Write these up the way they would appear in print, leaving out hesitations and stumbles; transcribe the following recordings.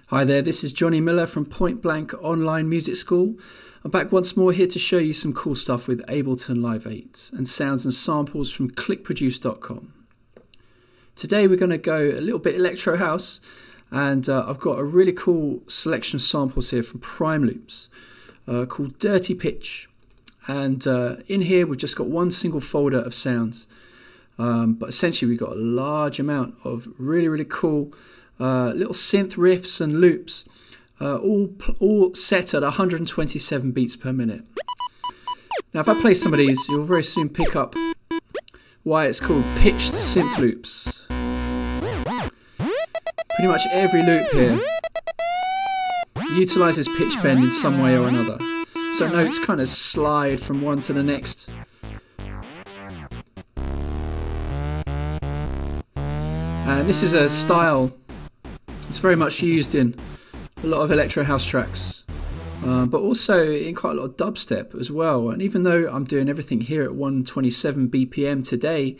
Hi there, this is Jonny Miller from Point Blank Online Music School. I'm back once more here to show you some cool stuff with Ableton Live 8 and sounds and samples from clickproduce.com. Today we're going to go a little bit electro house, and I've got a really cool selection of samples here from Prime Loops called Dirty Pitch. And in here we've just got one single folder of sounds, but essentially we've got a large amount of really cool little synth riffs and loops, all set at 127 beats per minute. Now if I play some of these, you'll very soon pick up why it's called pitched synth loops. Pretty much every loop here utilises pitch bend in some way or another, so notes kind of slide from one to the next. And this is a style it's very much used in a lot of electro house tracks, but also in quite a lot of dubstep as well. And even though I'm doing everything here at 127 BPM today,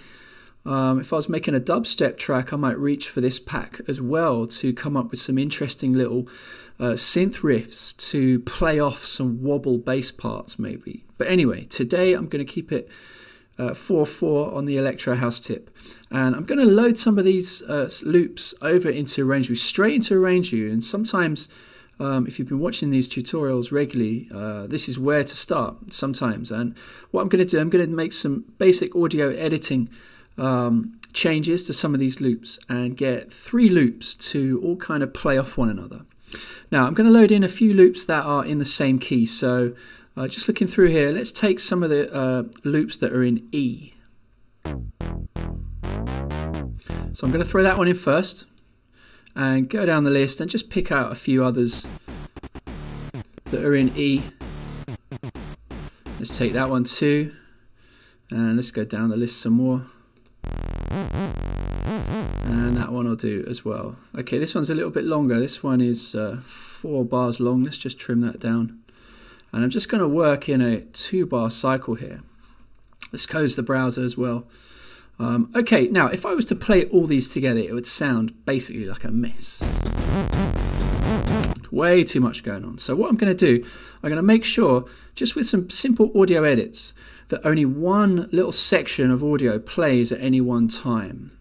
if I was making a dubstep track, I might reach for this pack as well to come up with some interesting little synth riffs to play off some wobble bass parts maybe. But anyway, today I'm going to keep it 4/4 on the electro house tip, and I'm going to load some of these loops over into ArrangeView, straight into ArrangeView. And sometimes if you've been watching these tutorials regularly, this is where to start sometimes. And what I'm going to do, I'm going to make some basic audio editing changes to some of these loops and get 3 loops to all kind of play off one another. Now I'm going to load in a few loops that are in the same key, so just looking through here, let's take some of the loops that are in E. So I'm going to throw that one in first and go down the list and just pick out a few others that are in E. Let's take that one too, and let's go down the list some more. And that one I'll do as well. Okay, this one's a little bit longer. This one is 4 bars long. Let's just trim that down. And I'm just going to work in a 2-bar cycle here. Let's close the browser as well. Okay, now if I was to play all these together, it would sound basically like a mess. Way too much going on. So what I'm going to do, I'm going to make sure, just with some simple audio edits, that only one little section of audio plays at any one time.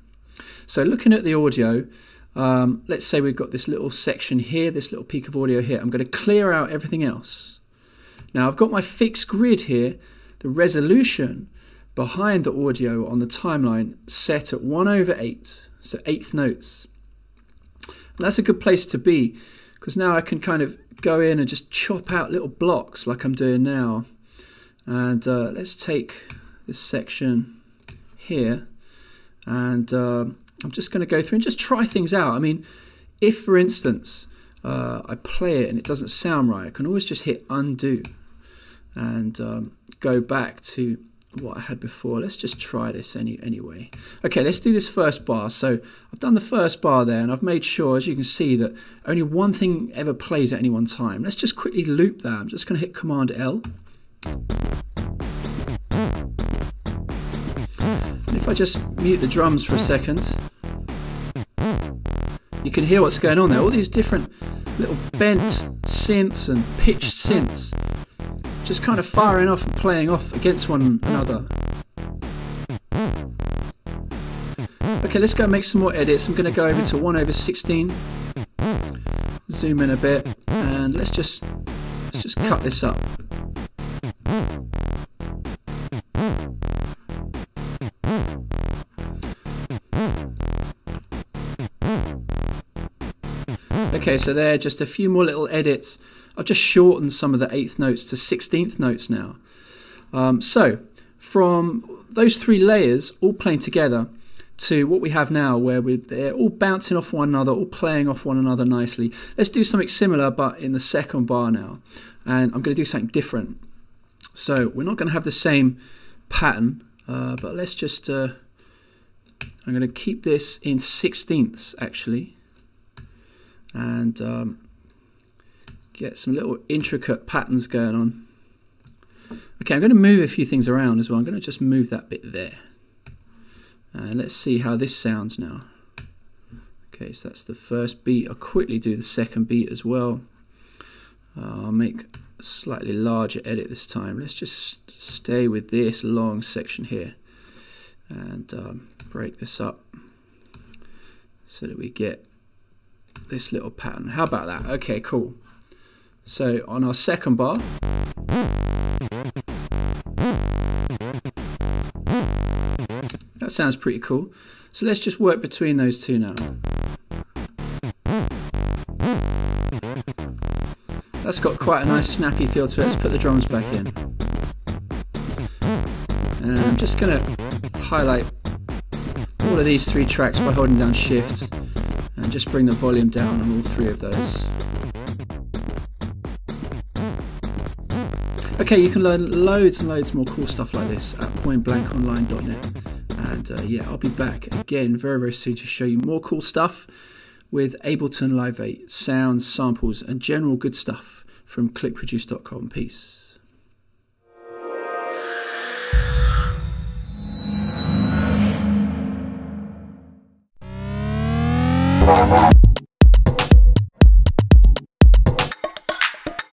So looking at the audio, let's say we've got this little section here, this little peak of audio here. I'm going to clear out everything else. Now I've got my fixed grid here, the resolution behind the audio on the timeline set at 1/8, so 1/8 notes. And that's a good place to be, because now I can kind of go in and just chop out little blocks like I'm doing now. And let's take this section here, and I'm just going to go through and just try things out. I mean, if for instance I play it and it doesn't sound right, I can always just hit undo and go back to what I had before. Let's just try this anyway. Okay, let's do this first bar. So I've done the first bar there, and I've made sure, as you can see, that only one thing ever plays at any one time. Let's just quickly loop that. I'm just going to hit Command L. And if I just mute the drums for a second, you can hear what's going on there. All these different little bent synths and pitched synths just kind of firing off and playing off against one another. Okay, let's go and make some more edits. I'm going to go over to 1/16, zoom in a bit, and let's just cut this up. Okay, so there, just a few more little edits. I've just shortened some of the 1/8 notes to 16th notes now. So from those 3 layers all playing together to what we have now, where they're all bouncing off one another, all playing off one another nicely. Let's do something similar, but in the second bar now. And I'm going to do something different. So we're not going to have the same pattern, but let's just, I'm going to keep this in 16ths actually. And get some little intricate patterns going on. Okay, I'm going to move a few things around as well. I'm going to just move that bit there. And let's see how this sounds now. Okay, so that's the first beat. I'll quickly do the second beat as well. I'll make a slightly larger edit this time. Let's just stay with this long section here and break this up so that we get this little pattern. How about that? Okay, cool. So on our second bar, that sounds pretty cool. So let's just work between those two now. That's got quite a nice snappy feel to it. Let's put the drums back in. And I'm just going to highlight all of these 3 tracks by holding down Shift and just bring the volume down on all 3 of those. Okay, you can learn loads and loads more cool stuff like this at pointblankonline.net. And yeah, I'll be back again very, very soon to show you more cool stuff with Ableton Live 8, sounds, samples, and general good stuff from clickproduce.com. Peace.